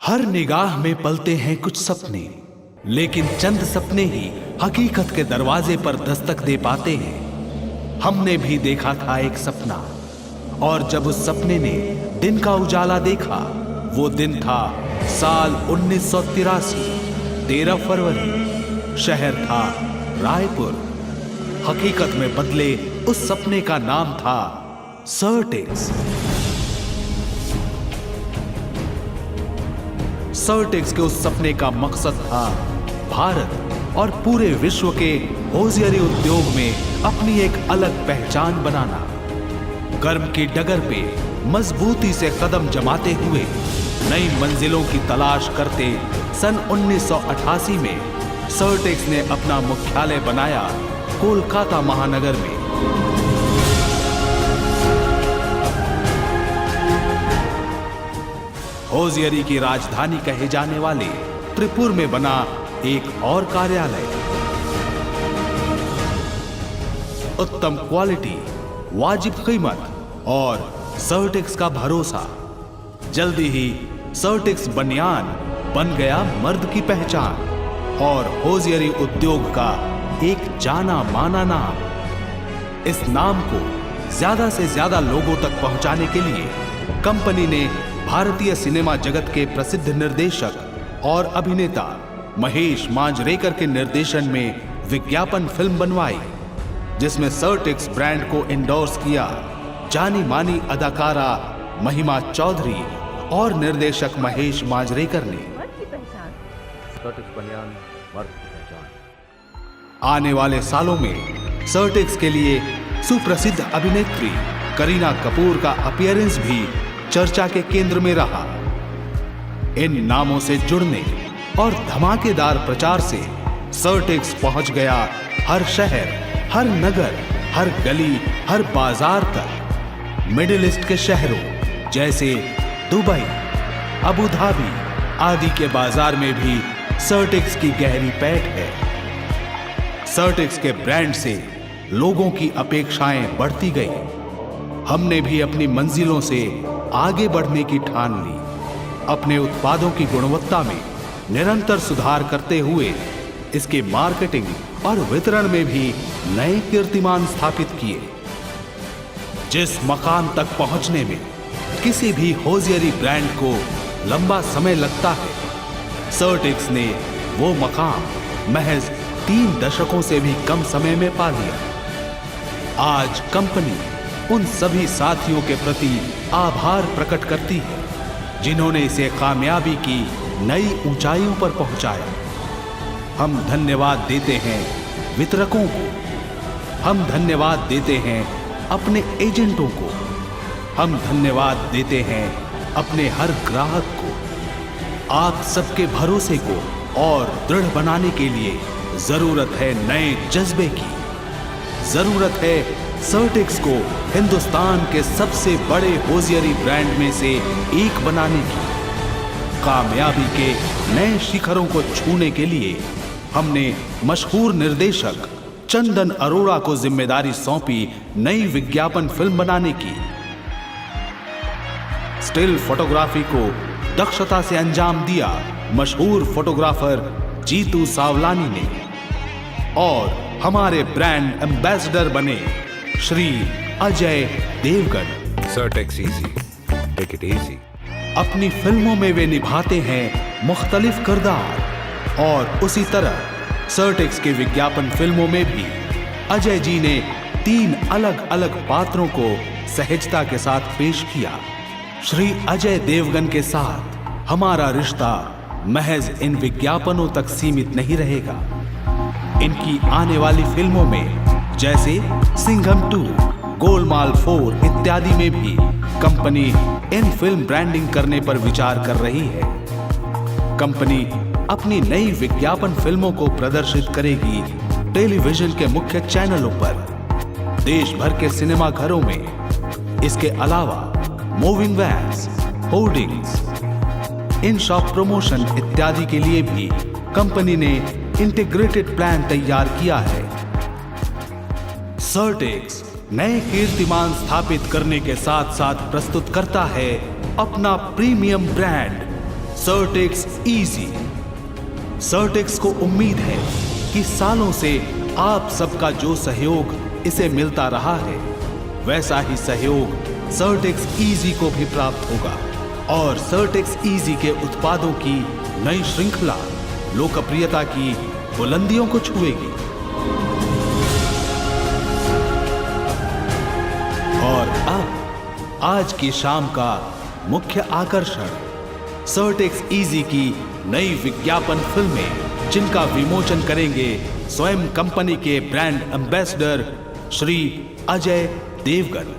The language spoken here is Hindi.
हर निगाह में पलते हैं कुछ सपने, लेकिन चंद सपने ही हकीकत के दरवाजे पर दस्तक दे पाते हैं। हमने भी देखा था एक सपना, और जब उस सपने ने दिन का उजाला देखा, वो दिन था साल 1983, 13 फरवरी। शहर था रायपुर। हकीकत में बदले उस सपने का नाम था सर्टेक्स। सर्टेक्स के उस सपने का मकसद था भारत और पूरे विश्व के होशियारी उद्योग में अपनी एक अलग पहचान बनाना। कर्म की डगर पे मजबूती से कदम जमाते हुए नई मंजिलों की तलाश करते सन 1988 में सर्टेक्स ने अपना मुख्यालय बनाया कोलकाता महानगर में। होशियारी की राजधानी कहे जाने वाले त्रिपुर में बना एक और कार्यालय। उत्तम क्वालिटी, वाजिब कीमत और सर्टेक्स का भरोसा। जल्दी ही सर्टेक्स बनियान बन गया मर्द की पहचान और होशियारी उद्योग का एक जाना माना नाम। इस नाम को ज्यादा से ज्यादा लोगों तक पहुंचाने के लिए कंपनी ने भारतीय सिनेमा जगत के प्रसिद्ध निर्देशक और अभिनेता महेश मांजरेकर के निर्देशन में विज्ञापन फिल्म बनवाई, जिसमें सर्टेक्स ब्रांड को इंडोर्स किया जानी मानी अदाकारा महिमा चौधरी और निर्देशक महेश मांजरेकर ने। आने वाले सालों में सर्टेक्स के लिए सुप्रसिद्ध अभिनेत्री करीना कपूर का अपीयरेंस भी चर्चा के केंद्र में रहा। इन नामों से जुड़ने और धमाकेदार प्रचार से सर्टेक्स पहुंच गया हर शहर, हर नगर, हर गली, हर बाजार तक। मिडिल ईस्ट के शहरों जैसे दुबई, अबू धाबी आदि के बाजार में भी सर्टेक्स की गहरी पैठ है। सर्टेक्स के ब्रांड से लोगों की अपेक्षाएं बढ़ती गई। हमने भी अपनी मंजिलों से आगे बढ़ने की ठान ली। अपने उत्पादों की गुणवत्ता में निरंतर सुधार करते हुए इसके मार्केटिंग और वितरण में भी नए कीर्तिमान स्थापित किए। जिस मकाम तक पहुंचने में किसी भी होशियारी ब्रांड को लंबा समय लगता है, सर्टेक्स ने वो मकाम महज 3 दशकों से भी कम समय में पा लिया। आज कंपनी उन सभी साथियों के प्रति आभार प्रकट करती है जिन्होंने इसे कामयाबी की नई ऊंचाइयों पर पहुंचाया। हम धन्यवाद देते हैं वितरकों को, हम धन्यवाद देते हैं अपने एजेंटों को, हम धन्यवाद देते हैं अपने हर ग्राहक को। आप सबके भरोसे को और दृढ़ बनाने के लिए जरूरत है नए जज्बे की। जरूरत है सर्टेक्स को हिंदुस्तान के सबसे बड़े होशियारी ब्रांड में से एक बनाने की। कामयाबी के नए शिखरों को छूने के लिए हमने मशहूर निर्देशक चंदन अरोड़ा को जिम्मेदारी सौंपी नई विज्ञापन फिल्म बनाने की। स्टिल फोटोग्राफी को दक्षता से अंजाम दिया मशहूर फोटोग्राफर जीतू सावलानी ने, और हमारे ब्रांड एम्बेसडर बने श्री अजय देवगन। सर्टेक्स इजी, टेक इट इजी। अपनी फिल्मों में वे निभाते हैं मुख्तलिफ किरदार, और उसी तरह सर्टेक्स के विज्ञापन फिल्मों में भी अजय जी ने 3 अलग अलग पात्रों को सहजता के साथ पेश किया। श्री अजय देवगन के साथ हमारा रिश्ता महज इन विज्ञापनों तक सीमित नहीं रहेगा। इनकी आने वाली फिल्मों में जैसे सिंघम 2, गोलमाल 4 इत्यादि में भी कंपनी इन फिल्म ब्रांडिंग करने पर विचार कर रही है। कंपनी अपनी नई विज्ञापन फिल्मों को प्रदर्शित करेगी टेलीविजन के मुख्य चैनलों पर, देश भर के सिनेमा घरों में। इसके अलावा moving vans, hoardings, in shop promotion इत्यादि के लिए भी कंपनी ने इंटीग्रेटेड प्लान तैयार किया है। सर्टेक्स नए कीर्तिमान स्थापित करने के साथ साथ प्रस्तुत करता है अपना प्रीमियम ब्रांड सर्टेक्स इजी। सर्टेक्स को उम्मीद है कि सालों से आप सबका जो सहयोग इसे मिलता रहा है, वैसा ही सहयोग सर्टेक्स इजी को भी प्राप्त होगा और सर्टेक्स इजी के उत्पादों की नई श्रृंखला लोकप्रियता की बुलंदियों को छुएगी। और अब आज की शाम का मुख्य आकर्षण, सर्टेक्स इजी की नई विज्ञापन फिल्में, जिनका विमोचन करेंगे स्वयं कंपनी के ब्रांड एम्बेसडर श्री अजय देवगन।